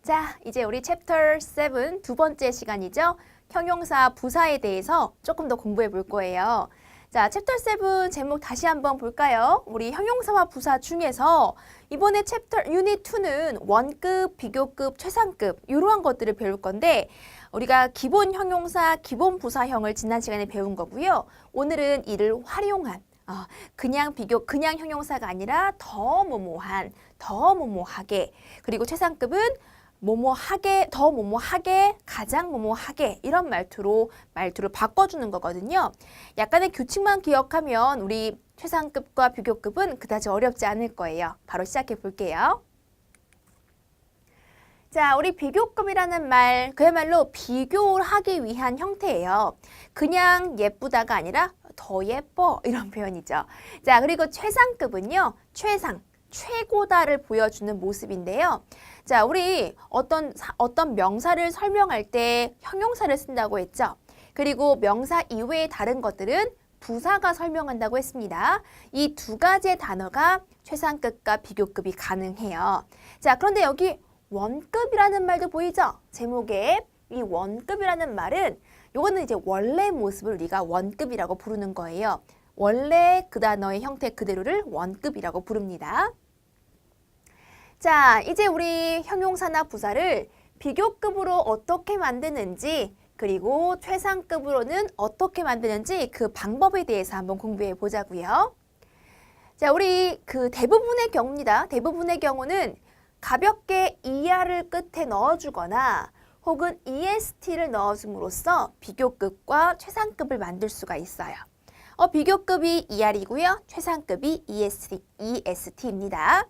자, 이제 우리 챕터 7 두 번째 시간이죠. 형용사 부사에 대해서 조금 더 공부해 볼 거예요. 자, 챕터 7 제목 다시 한번 볼까요? 우리 형용사와 부사 중에서 이번에 챕터 유닛 2는 원급, 비교급, 최상급 이러한 것들을 배울 건데 우리가 기본 형용사, 기본 부사형을 지난 시간에 배운 거고요. 오늘은 이를 활용한 그냥 그냥 형용사가 아니라 더 뭐뭐한, 더 뭐뭐하게, 그리고 최상급은 뭐뭐하게, 더 뭐뭐하게, 가장 뭐뭐하게 이런 말투를 바꿔주는 거거든요. 약간의 규칙만 기억하면 우리 최상급과 비교급은 그다지 어렵지 않을 거예요. 바로 시작해 볼게요. 자, 우리 비교급이라는 말, 그야말로 비교를 하기 위한 형태예요. 그냥 예쁘다가 아니라 더 예뻐 이런 표현이죠. 자, 그리고 최상급은요, 최고다를 보여주는 모습인데요. 자, 우리 어떤 명사를 설명할 때 형용사를 쓴다고 했죠. 그리고 명사 이외의 다른 것들은 부사가 설명한다고 했습니다. 이 두 가지의 단어가 최상급과 비교급이 가능해요. 자, 그런데 여기 원급이라는 말도 보이죠? 제목에 이 원급이라는 말은 요거는 이제 원래 모습을 우리가 원급이라고 부르는 거예요. 원래 그 단어의 형태 그대로를 원급이라고 부릅니다. 자, 이제 우리 형용사나 부사를 비교급으로 어떻게 만드는지 그리고 최상급으로는 어떻게 만드는지 그 방법에 대해서 한번 공부해 보자고요. 자, 우리 그 대부분의 경우입니다. 대부분의 경우는 가볍게 ER을 끝에 넣어주거나 혹은 EST를 넣어줌으로써 비교급과 최상급을 만들 수가 있어요. 비교급이 ER이고요. 최상급이 EST입니다.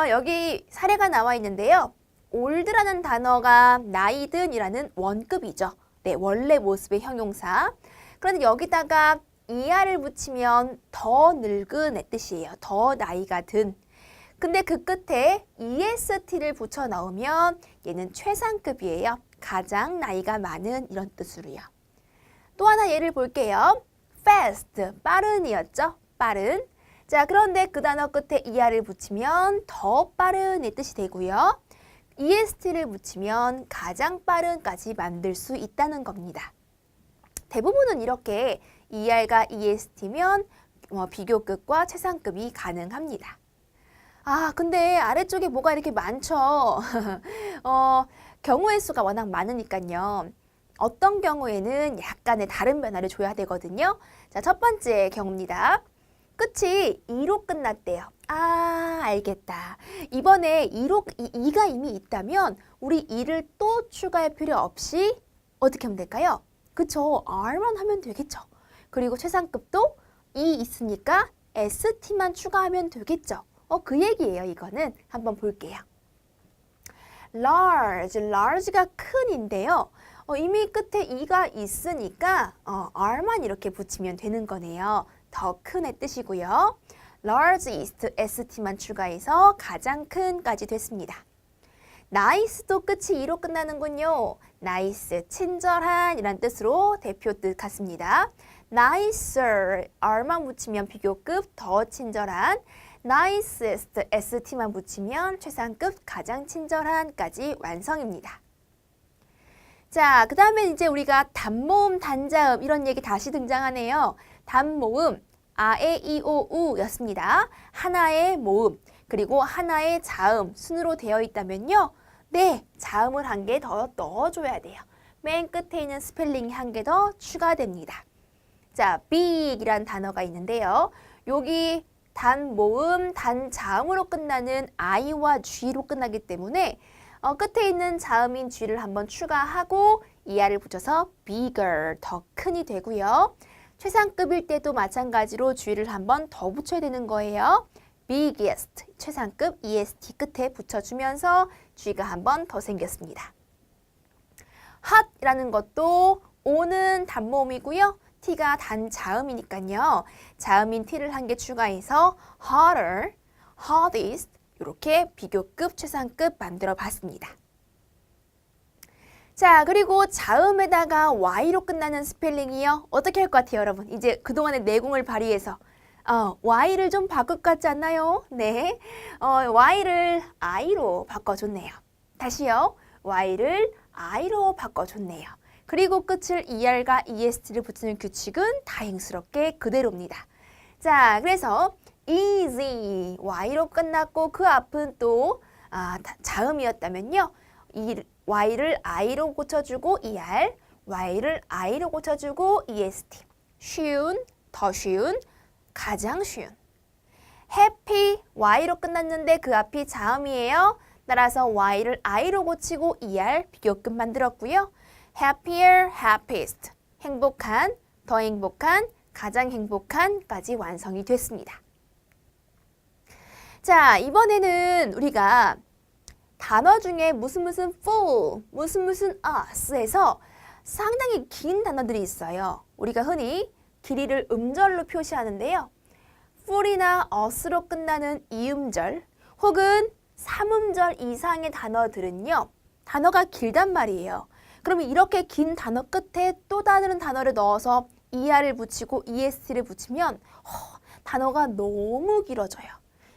여기 사례가 나와 있는데요. ol드라는 단어가 나이든이라는 원급이죠. 네, 원래 모습의 형용사. 그런데 여기다가 ER을 붙이면 더 늙은의 뜻이에요. 더 나이가 든. 근데 그 끝에 EST를 붙여 넣으면 얘는 최상급이에요. 가장 나이가 많은 이런 뜻으로요. 또 하나 예를 볼게요. fast, 빠른이었죠. 빠른. 자, 그런데 그 단어 끝에 ER을 붙이면 더 빠른의 뜻이 되고요. EST를 붙이면 가장 빠른까지 만들 수 있다는 겁니다. 대부분은 이렇게 ER과 EST면 비교급과 최상급이 가능합니다. 근데 아래쪽에 뭐가 이렇게 많죠? 경우의 수가 워낙 많으니까요. 어떤 경우에는 약간의 다른 변화를 줘야 되거든요. 자, 첫 번째 경우입니다. 끝이 이로 끝났대요. 알겠다. 이번에 이가 이미 있다면 우리 이를 또 추가할 필요 없이 어떻게 하면 될까요? 그쵸? R만 하면 되겠죠. 그리고 최상급도 이 있으니까 ST만 추가하면 되겠죠. 그 얘기예요, 이거는. 한번 볼게요. large가 큰인데요. 이미 끝에 이가 있으니까 R만 이렇게 붙이면 되는 거네요. 더 큰의 뜻이고요. largest, ST만 추가해서 가장 큰까지 됐습니다. nice도 끝이 이로 끝나는군요. nice, 친절한 이란 뜻으로 대표 뜻 같습니다. nicer, R만 붙이면 비교급, 더 친절한. nicest, ST만 붙이면 최상급, 가장 친절한까지 완성입니다. 자, 그 다음에 이제 우리가 단모음, 단자음 이런 얘기 다시 등장하네요. 단모음, 아에, 이, 오, 우 였습니다. 하나의 모음, 그리고 하나의 자음 순으로 되어 있다면요. 네, 자음을 한 개 더 넣어줘야 돼요. 맨 끝에 있는 스펠링이 한 개 더 추가됩니다. 자, big이란 단어가 있는데요. 여기 단모음, 단자음으로 끝나는 I와 G로 끝나기 때문에 끝에 있는 자음인 G를 한번 추가하고 ER을 붙여서 bigger, 더 큰이 되고요. 최상급일 때도 마찬가지로 G를 한번 더 붙여야 되는 거예요. biggest, 최상급 EST 끝에 붙여주면서 G가 한번 더 생겼습니다. hot이라는 것도 O는 단모음이고요. T가 단자음이니까요. 자음인 T를 한 개 추가해서 hotter, hottest 이렇게 비교급, 최상급 만들어 봤습니다. 자, 그리고 자음에다가 Y로 끝나는 스펠링이요. 어떻게 할 것 같아요, 여러분? 이제 그동안의 내공을 발휘해서 Y를 좀 바꿀 것 같지 않나요? 네, Y를 I로 바꿔줬네요. 다시요. y를 i로 바꿔줬네요. 그리고 끝을 er과 est를 붙이는 규칙은 다행스럽게 그대로입니다. 자, 그래서 easy, y로 끝났고 그 앞은 또 자음이었다면요. 이 y를 i로 고쳐주고 er, y를 i로 고쳐주고 est. 쉬운, 더 쉬운, 가장 쉬운. happy, y로 끝났는데 그 앞이 자음이에요. 따라서 y를 i로 고치고 er, 비교급 만들었고요. happier, happiest, 행복한, 더 행복한, 가장 행복한까지 완성이 됐습니다. 자, 이번에는 우리가 단어 중에 무슨 full, 무슨 us에서 상당히 긴 단어들이 있어요. 우리가 흔히 길이를 음절로 표시하는데요. full이나 us로 끝나는 이음절 혹은 삼음절 이상의 단어들은요. 단어가 길단 말이에요. 그러면 이렇게 긴 단어 끝에 또 다른 단어를 넣어서 er를 붙이고 est를 붙이면 단어가 너무 길어져요.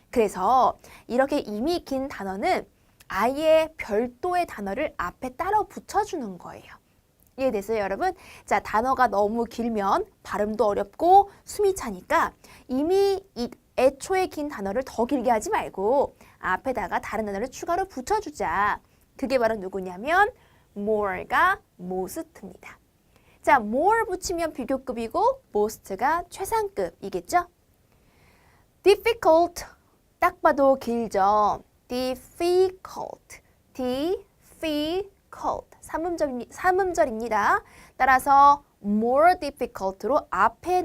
그래서 이렇게 이미 긴 단어는 아예 별도의 단어를 앞에 따로 붙여주는 거예요. 이해됐어요, 여러분? 자, 단어가 너무 길면 발음도 어렵고 숨이 차니까 이미 애초에 긴 단어를 더 길게 하지 말고 앞에다가 다른 단어를 추가로 붙여주자. 그게 바로 누구냐면 more가 most입니다. 자, more 붙이면 비교급이고 most가 최상급이겠죠? difficult, 딱 봐도 길죠? difficult, 삼음절입니다. 따라서 more difficult로 앞에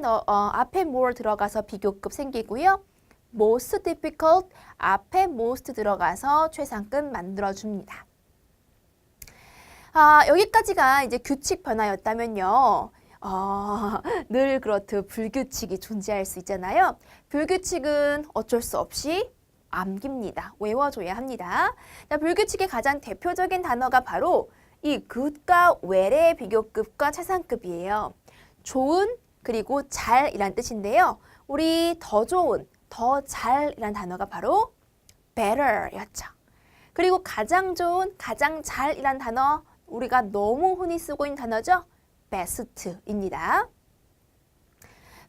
more 들어가서 비교급 생기고요. most difficult, 앞에 most 들어가서 최상급 만들어줍니다. 여기까지가 이제 규칙 변화였다면요. 늘 그렇듯 불규칙이 존재할 수 있잖아요. 불규칙은 어쩔 수 없이 암기입니다. 외워줘야 합니다. 자, 불규칙의 가장 대표적인 단어가 바로 이 good과 well의 비교급과 최상급이에요. 좋은 그리고 잘이란 뜻인데요. 우리 더 좋은, 더 잘이란 단어가 바로 better였죠. 그리고 가장 좋은, 가장 잘이란 단어 우리가 너무 흔히 쓰고 있는 단어죠. best입니다.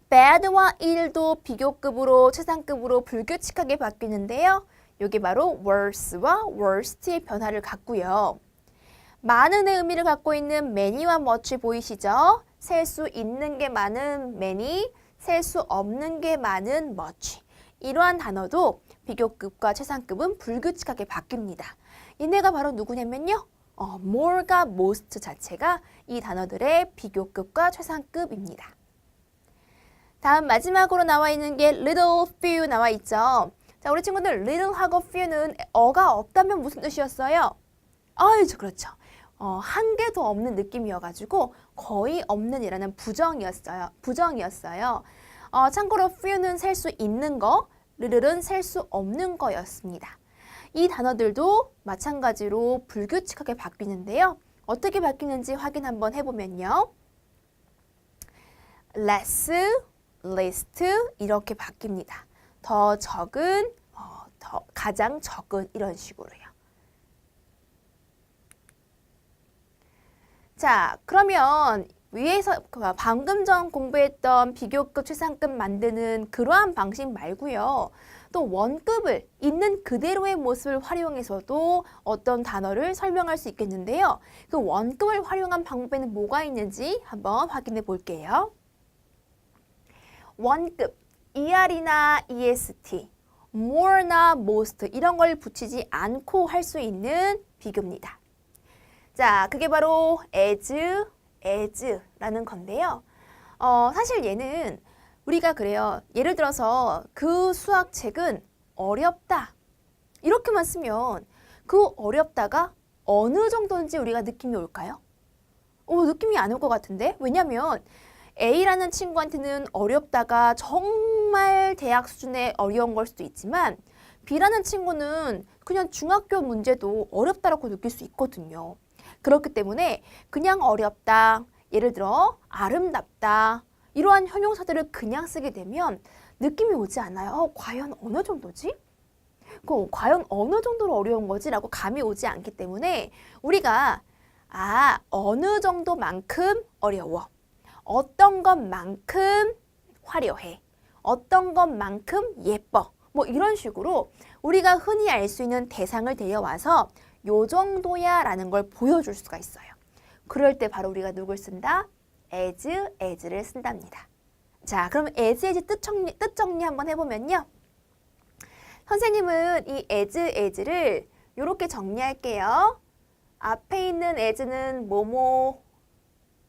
bad와 ill도 비교급으로 최상급으로 불규칙하게 바뀌는데요. 이게 바로 worse와 worst의 변화를 갖고요. 많은의 의미를 갖고 있는 many와 much 보이시죠? 셀 수 있는 게 많은 many, 셀 수 없는 게 많은 much. 이러한 단어도 비교급과 최상급은 불규칙하게 바뀝니다. 얘네가 바로 누구냐면요. more가 most 자체가 이 단어들의 비교급과 최상급입니다. 다음 마지막으로 나와 있는 게 little, few 나와 있죠. 자, 우리 친구들 little하고 few는 어가 없다면 무슨 뜻이었어요? 그렇죠. 한 개도 없는 느낌이어가지고 거의 없는 이라는 부정이었어요. 참고로 few는 셀 수 있는 거, little은 셀 수 없는 거였습니다. 이 단어들도 마찬가지로 불규칙하게 바뀌는데요. 어떻게 바뀌는지 확인 한번 해보면요. less, least 이렇게 바뀝니다. 더 적은, 가장 적은 이런 식으로요. 자, 그러면 위에서 방금 전 공부했던 비교급, 최상급 만드는 그러한 방식 말고요. 또 원급을 있는 그대로의 모습을 활용해서도 어떤 단어를 설명할 수 있겠는데요. 그 원급을 활용한 방법에는 뭐가 있는지 한번 확인해 볼게요. 원급, er이나 est, more나 most 이런 걸 붙이지 않고 할 수 있는 비교입니다. 자, 그게 바로 as라는 건데요. 사실 얘는 우리가 그래요. 예를 들어서 그 수학책은 어렵다. 이렇게만 쓰면 그 어렵다가 어느 정도인지 우리가 느낌이 올까요? 느낌이 안 올 것 같은데? 왜냐면 A라는 친구한테는 어렵다가 정말 대학 수준의 어려운 걸 수도 있지만 B라는 친구는 그냥 중학교 문제도 어렵다라고 느낄 수 있거든요. 그렇기 때문에 그냥 어렵다, 예를 들어 아름답다 이러한 형용사들을 그냥 쓰게 되면 느낌이 오지 않아요. 과연 어느 정도지? 과연 어느 정도로 어려운 거지라고 감이 오지 않기 때문에 우리가 어느 정도만큼 어려워. 어떤 것만큼 화려해. 어떤 것만큼 예뻐. 뭐 이런 식으로 우리가 흔히 알 수 있는 대상을 데려와서 요 정도야 라는 걸 보여줄 수가 있어요. 그럴 때 바로 우리가 누굴 쓴다? as를 쓴답니다. 자, 그럼 as 뜻 정리 한번 해보면요. 선생님은 이 as를 이렇게 정리할게요. 앞에 있는 as는 뭐뭐,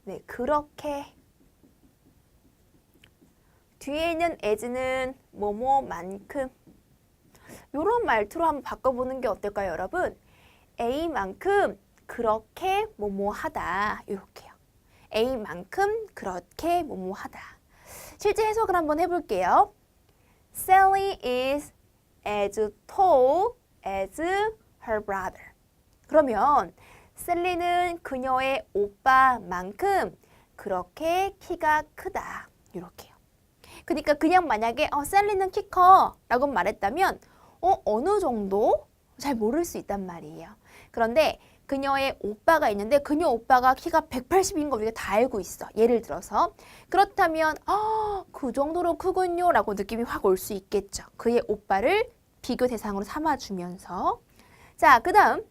네, 그렇게. 뒤에 있는 as는 뭐뭐만큼. 이런 말투로 한번 바꿔보는 게 어떨까요, 여러분? A만큼 그렇게 뭐뭐하다. 이렇게요. A만큼 그렇게 뭐뭐하다. 실제 해석을 한번 해볼게요. Sally is as tall as her brother. 그러면 셀리는 그녀의 오빠만큼 그렇게 키가 크다. 이렇게요. 그러니까 그냥 만약에 셀리는 키 커 라고 말했다면 어느 정도? 잘 모를 수 있단 말이에요. 그런데 그녀의 오빠가 있는데 그녀 오빠가 키가 180인 거 우리가 다 알고 있어. 예를 들어서. 그렇다면 그 정도로 크군요 라고 느낌이 확 올 수 있겠죠. 그의 오빠를 비교 대상으로 삼아주면서. 자, 그 다음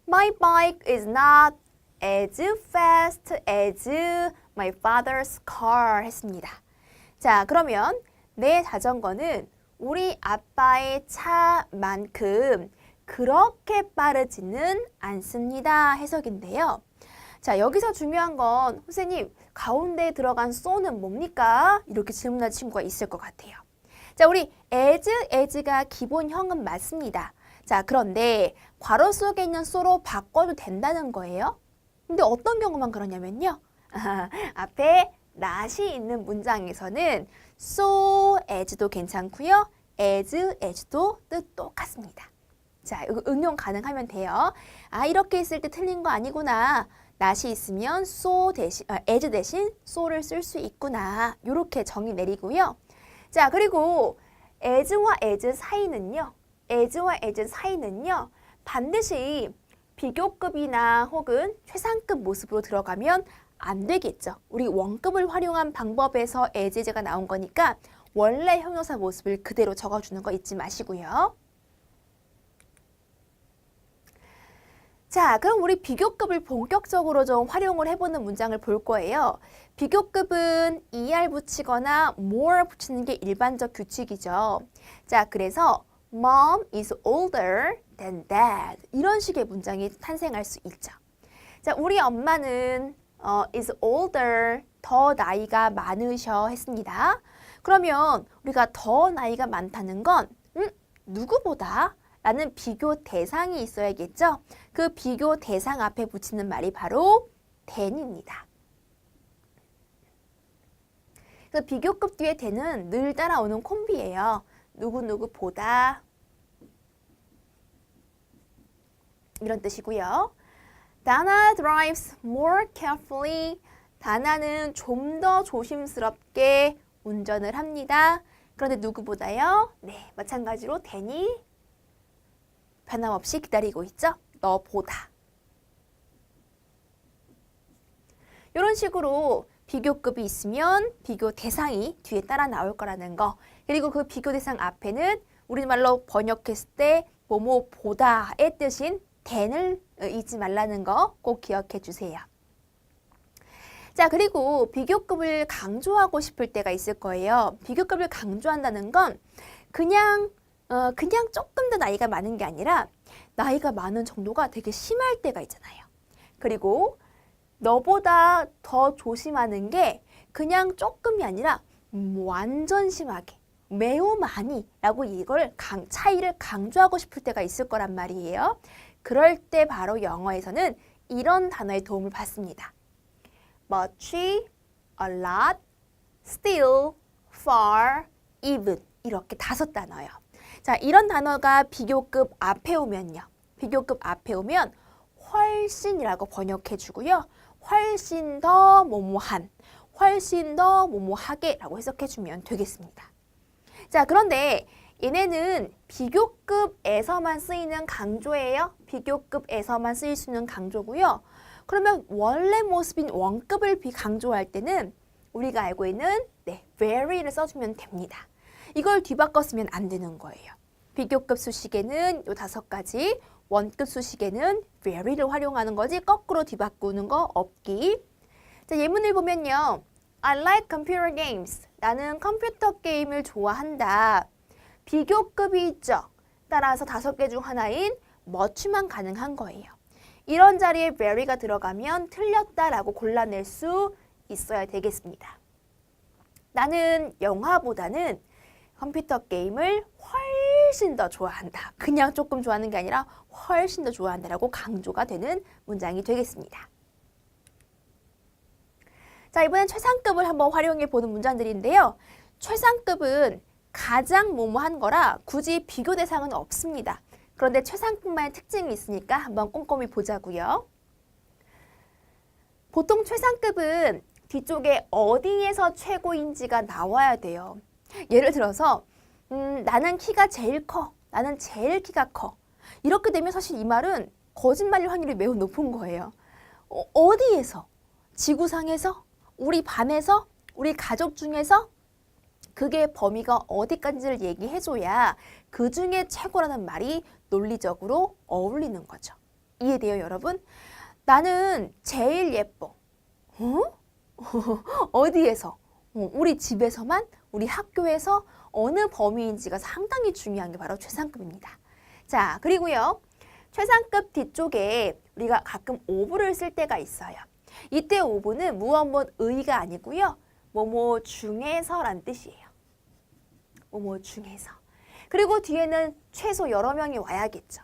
My bike is not as fast as my father's car 했습니다. 자, 그러면 내 자전거는 우리 아빠의 차만큼 그렇게 빠르지는 않습니다. 해석인데요. 자, 여기서 중요한 건 선생님, 가운데에 들어간 so는 뭡니까? 이렇게 질문할 친구가 있을 것 같아요. 자, 우리 as가 기본형은 맞습니다. 자, 그런데 괄호 속에 있는 so로 바꿔도 된다는 거예요. 근데 어떤 경우만 그러냐면요. 앞에 not이 있는 문장에서는 so as도 괜찮고요. as도 뜻 똑같습니다. 자, 이거 응용 가능하면 돼요. 이렇게 있을 때 틀린 거 아니구나. not이 있으면 so 대신, as 대신 so를 쓸 수 있구나. 이렇게 정의 내리고요. 자, 그리고 as와 as 사이는요. as와 as 사이는요. 반드시 비교급이나 혹은 최상급 모습으로 들어가면 안 되겠죠. 우리 원급을 활용한 방법에서 as가 나온 거니까 원래 형용사 모습을 그대로 적어주는 거 잊지 마시고요. 자, 그럼 우리 비교급을 본격적으로 좀 활용을 해보는 문장을 볼 거예요. 비교급은 er 붙이거나 more 붙이는 게 일반적 규칙이죠. 자, 그래서 Mom is older than dad. 이런 식의 문장이 탄생할 수 있죠. 자, 우리 엄마는 is older, 더 나이가 많으셔 했습니다. 그러면 우리가 더 나이가 많다는 건 누구보다? 라는 비교 대상이 있어야겠죠? 그 비교 대상 앞에 붙이는 말이 바로 than입니다. 그 비교급 뒤에 than은 늘 따라오는 콤비예요. 누구누구보다 이런 뜻이고요. Dana drives more carefully. 다나는 좀 더 조심스럽게 운전을 합니다. 그런데 누구보다요? 네, 마찬가지로 than이 변함없이 기다리고 있죠? 너보다. 이런 식으로 비교급이 있으면 비교 대상이 뒤에 따라 나올 거라는 거. 그리고 그 비교 대상 앞에는 우리말로 번역했을 때 뭐뭐보다의 뜻인 than을 잊지 말라는 거 꼭 기억해 주세요. 자, 그리고 비교급을 강조하고 싶을 때가 있을 거예요. 비교급을 강조한다는 건 그냥 조금 더 나이가 많은 게 아니라 나이가 많은 정도가 되게 심할 때가 있잖아요. 그리고 너보다 더 조심하는 게 그냥 조금이 아니라 완전 심하게, 매우 많이 라고 이걸 차이를 강조하고 싶을 때가 있을 거란 말이에요. 그럴 때 바로 영어에서는 이런 단어의 도움을 받습니다. much, a lot, still, far, even 이렇게 5단어요. 자, 이런 단어가 비교급 앞에 오면요. 비교급 앞에 오면 훨씬이라고 번역해 주고요. 훨씬 더 뭐뭐한, 훨씬 더 뭐뭐하게 라고 해석해 주면 되겠습니다. 자, 그런데 얘네는 비교급에서만 쓰이는 강조예요. 비교급에서만 쓰일 수 있는 강조고요. 그러면 원래 모습인 원급을 비강조할 때는 우리가 알고 있는 very를 써주면 됩니다. 이걸 뒤바꿨으면 안 되는 거예요. 비교급 수식에는 요 5가지, 원급 수식에는 very를 활용하는 거지 거꾸로 뒤바꾸는 거 없기. 자, 예문을 보면요. I like computer games. 나는 컴퓨터 게임을 좋아한다. 비교급이 있죠. 따라서 5개 중 하나인 much만 가능한 거예요. 이런 자리에 very가 들어가면 틀렸다라고 골라낼 수 있어야 되겠습니다. 나는 영화보다는 컴퓨터 게임을 훨씬 더 좋아한다. 그냥 조금 좋아하는 게 아니라 훨씬 더 좋아한다라고 강조가 되는 문장이 되겠습니다. 자, 이번엔 최상급을 한번 활용해 보는 문장들인데요. 최상급은 가장 뭐뭐한 거라 굳이 비교 대상은 없습니다. 그런데 최상급만의 특징이 있으니까 한번 꼼꼼히 보자고요. 보통 최상급은 뒤쪽에 어디에서 최고인지가 나와야 돼요. 예를 들어서 나는 키가 제일 커. 나는 제일 키가 커. 이렇게 되면 사실 이 말은 거짓말일 확률이 매우 높은 거예요. 어디에서? 지구상에서? 우리 반에서? 우리 가족 중에서? 그게 범위가 어디까지를 얘기해줘야 그 중에 최고라는 말이 논리적으로 어울리는 거죠. 이해돼요, 여러분? 나는 제일 예뻐. 어디에서? 우리 집에서만? 우리 학교에서? 어느 범위인지가 상당히 중요한 게 바로 최상급입니다. 자, 그리고요. 최상급 뒤쪽에 우리가 가끔 오브를 쓸 때가 있어요. 이때 오브는 무엇의가 아니고요. 뭐뭐 중에서란 뜻이에요. 뭐뭐 중에서. 그리고 뒤에는 최소 여러 명이 와야겠죠.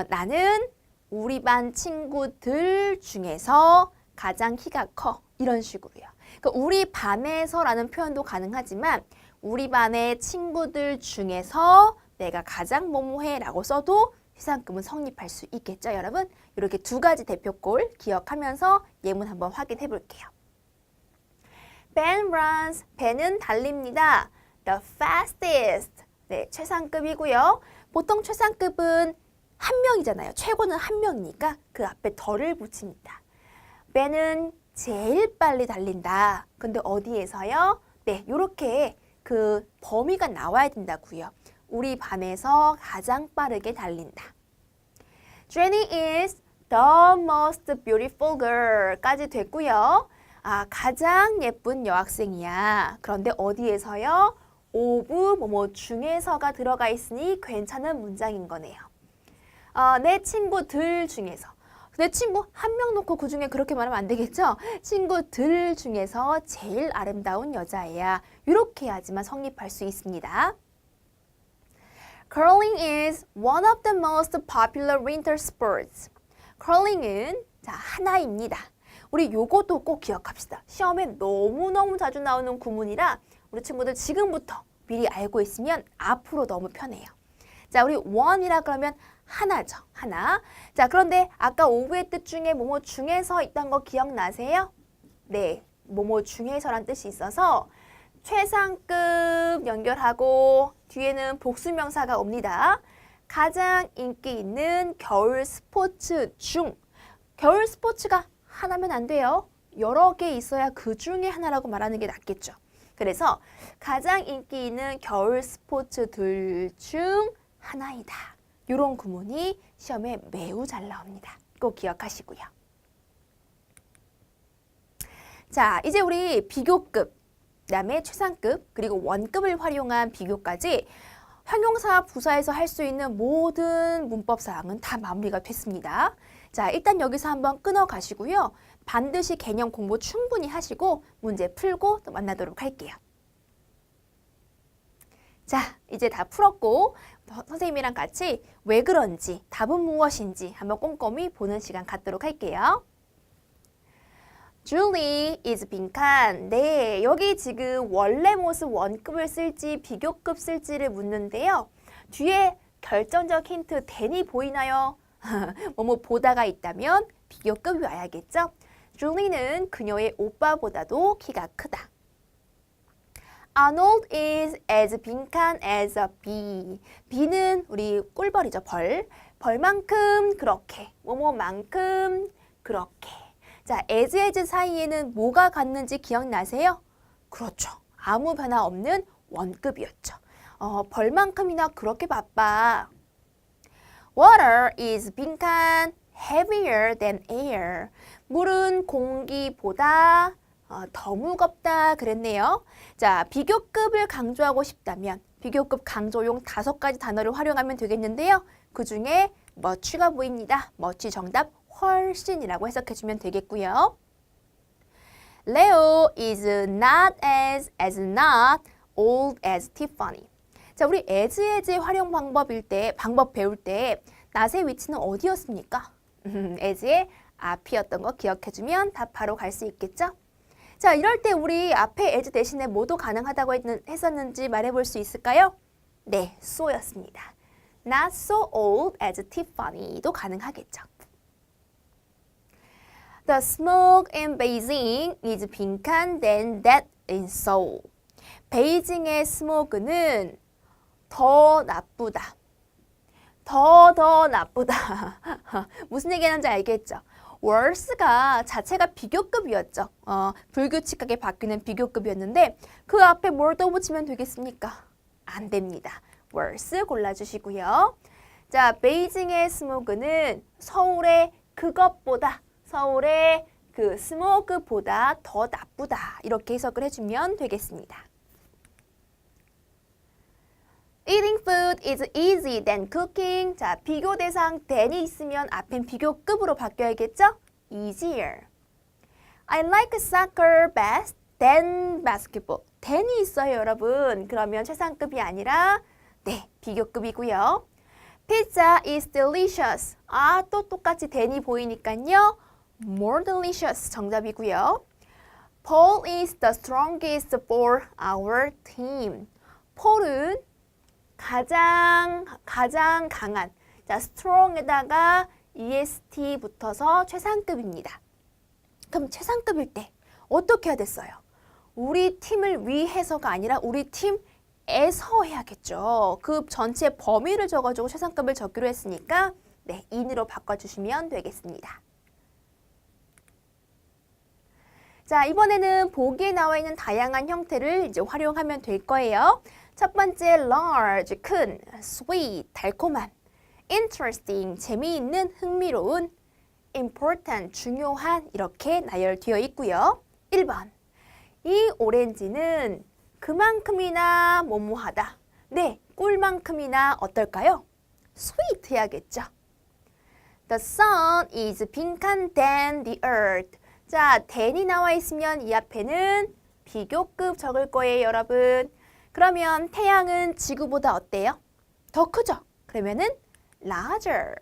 나는 우리 반 친구들 중에서 가장 키가 커. 이런 식으로요. 그러니까 우리 반에서라는 표현도 가능하지만 우리 반의 친구들 중에서 내가 가장 뭐뭐해 라고 써도 최상급은 성립할 수 있겠죠, 여러분? 이렇게 2가지 대표꼴 기억하면서 예문 한번 확인해 볼게요. Ben runs. Ben은 달립니다. The fastest. 네, 최상급이고요. 보통 최상급은 한 명이잖아요. 최고는 한 명이니까 그 앞에 더를 붙입니다. Ben은 제일 빨리 달린다. 근데 어디에서요? 네, 이렇게 그 범위가 나와야 된다고요. 우리 반에서 가장 빠르게 달린다. Jenny is the most beautiful girl 까지 됐고요. 가장 예쁜 여학생이야. 그런데 어디에서요? of 뭐뭐 중에서가 들어가 있으니 괜찮은 문장인 거네요. 내 친구들 중에서. 내 친구 한 명 놓고 그 중에 그렇게 말하면 안 되겠죠? 친구들 중에서 제일 아름다운 여자애야. 이렇게 해야지만 성립할 수 있습니다. Curling is one of the most popular winter sports. curling은 하나입니다. 우리 요것도 꼭 기억합시다. 시험에 너무너무 자주 나오는 구문이라 우리 친구들 지금부터 미리 알고 있으면 앞으로 너무 편해요. 자, 우리 one이라 그러면 하나죠. 하나. 자, 그런데 아까 of의 뜻 중에 뭐뭐 중에서 있던 거 기억나세요? 네, 뭐뭐 중에서란 뜻이 있어서 최상급 연결하고 뒤에는 복수명사가 옵니다. 가장 인기 있는 겨울 스포츠 중. 겨울 스포츠가 하나면 안 돼요. 여러 개 있어야 그 중에 하나라고 말하는 게 낫겠죠. 그래서 가장 인기 있는 겨울 스포츠들 중 하나이다. 이런 구문이 시험에 매우 잘 나옵니다. 꼭 기억하시고요. 자, 이제 우리 비교급, 그다음에 최상급, 그리고 원급을 활용한 비교까지 형용사 부사에서 할 수 있는 모든 문법 사항은 다 마무리가 됐습니다. 자, 일단 여기서 한번 끊어 가시고요. 반드시 개념 공부 충분히 하시고 문제 풀고 또 만나도록 할게요. 자, 이제 다 풀었고 선생님이랑 같이 왜 그런지, 답은 무엇인지 한번 꼼꼼히 보는 시간 갖도록 할게요. Julie is 빈칸. 네, 여기 지금 원래 모습 원급을 쓸지 비교급 쓸지를 묻는데요. 뒤에 결정적 힌트 than이 보이나요? 뭐뭐 보다가 있다면 비교급이 와야겠죠? Julie는 그녀의 오빠보다도 키가 크다. Arnold is as 빈칸 as a bee. bee는 우리 꿀벌이죠. 벌. 벌만큼 그렇게. 뭐뭐만큼 그렇게. 자, as 사이에는 뭐가 갔는지 기억나세요? 그렇죠. 아무 변화 없는 원급이었죠. 벌만큼이나 그렇게 바빠. Water is 빈칸 heavier than air. 물은 공기보다 더 무겁다 그랬네요. 자, 비교급을 강조하고 싶다면 비교급 강조용 5가지 단어를 활용하면 되겠는데요. 그 중에 much가 보입니다. much 정답 훨씬이라고 해석해주면 되겠고요. Leo is not as not old as Tiffany. 자, 우리 as 활용 방법 배울 때 not의 위치는 어디였습니까? as의 앞이었던 거 기억해주면 답 바로 갈 수 있겠죠? 자, 이럴 때 우리 앞에 as 대신에 뭐도 가능하다고 했었는지 말해볼 수 있을까요? 네, so였습니다. Not so old as Tiffany도 가능하겠죠. The smoke in Beijing is 빈칸 than that in Seoul. 베이징의 스모그는 더 나쁘다. 더 나쁘다. 무슨 얘기하는지 알겠죠? worse가 자체가 비교급이었죠. 불규칙하게 바뀌는 비교급이었는데 그 앞에 뭘 더 붙이면 되겠습니까? 안 됩니다. worse 골라주시고요. 자, 베이징의 스모그는 서울의 그것보다 서울의 그 스모그보다 더 나쁘다. 이렇게 해석을 해주면 되겠습니다. Eating food is easy than cooking. 자, 비교 대상 than이 있으면 앞엔 비교급으로 바뀌어야겠죠? easier. I like soccer best than basketball. than이 있어요, 여러분. 그러면 최상급이 아니라 네, 비교급이고요. Pizza is delicious. 또 똑같이 than이 보이니까요. more delicious 정답이고요. Paul is the strongest for our team. Paul은 가장 강한. 자, strong에다가 est 붙어서 최상급입니다. 그럼 최상급일 때 어떻게 해야 됐어요? 우리 팀을 위해서가 아니라 우리 팀에서 해야겠죠. 그 전체 범위를 적어주고 최상급을 적기로 했으니까 네, in으로 바꿔주시면 되겠습니다. 자, 이번에는 보기에 나와 있는 다양한 형태를 이제 활용하면 될 거예요. 첫 번째, large, 큰, sweet, 달콤한, interesting, 재미있는, 흥미로운, important, 중요한 이렇게 나열되어 있고요. 1번, 이 오렌지는 그만큼이나 뭐뭐하다. 네, 꿀만큼이나 어떨까요? sweet 해야겠죠. The sun is 빈칸 than the earth. 자, than이 나와 있으면 이 앞에는 비교급 적을 거예요, 여러분. 그러면 태양은 지구보다 어때요? 더 크죠? 그러면은 larger.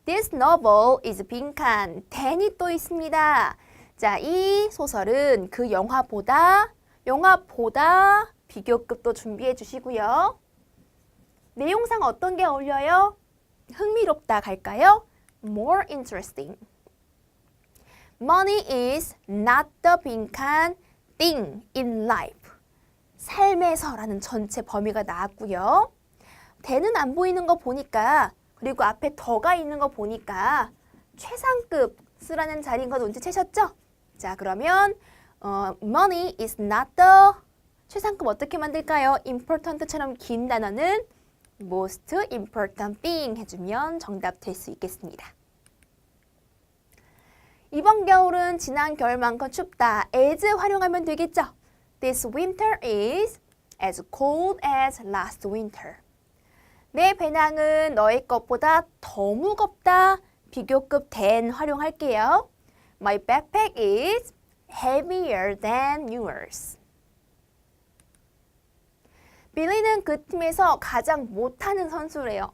This novel is 빈칸 than이 또 있습니다. 자, 이 소설은 그 영화보다 비교급도 준비해 주시고요. 내용상 어떤 게 어울려요? 흥미롭다 갈까요? More interesting. Money is not the 빈칸 thing in life. 삶에서라는 전체 범위가 나왔고요. 대는 안 보이는 거 보니까 그리고 앞에 더가 있는 거 보니까 최상급 쓰라는 자리인 거 눈치채셨죠? 자, 그러면 money is not the 최상급 어떻게 만들까요? important처럼 긴 단어는 most important thing 해주면 정답 될 수 있겠습니다. 이번 겨울은 지난 겨울만큼 춥다. as 활용하면 되겠죠? This winter is as cold as last winter. 내 배낭은 너의 것보다 더 무겁다. 비교급 than 활용할게요. My backpack is heavier than yours. 빌리는 그 팀에서 가장 못하는 선수래요.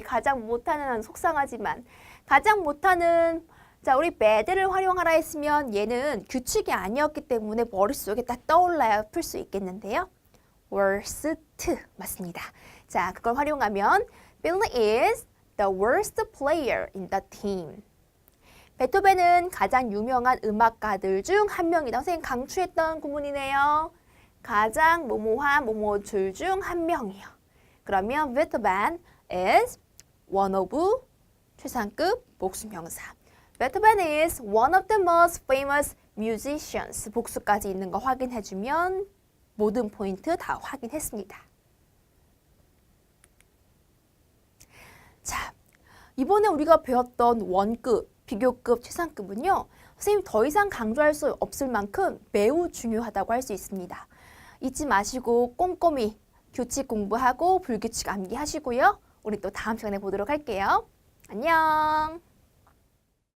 가장 못하는 속상하지만 가장 못하는 자, 우리 bad를 활용하라 했으면 얘는 규칙이 아니었기 때문에 머릿속에 딱 떠올라야 풀 수 있겠는데요. worst 맞습니다. 자, 그걸 활용하면 Billy is the worst player in the team. 베토벤은 가장 유명한 음악가들 중 한 명이다. 선생님 강추했던 구문이네요. 가장 뭐뭐한 뭐뭐줄 중 한 명이요. 그러면 Beethoven is one of 최상급 복수명사. Beethoven is one of the most famous musicians. 복수까지 있는 거 확인해주면 모든 포인트 다 확인했습니다. 자, 이번에 우리가 배웠던 원급, 비교급, 최상급은요. 선생님 더 이상 강조할 수 없을 만큼 매우 중요하다고 할 수 있습니다. 잊지 마시고 꼼꼼히 규칙 공부하고 불규칙 암기하시고요. 우리 또 다음 시간에 보도록 할게요. 안녕.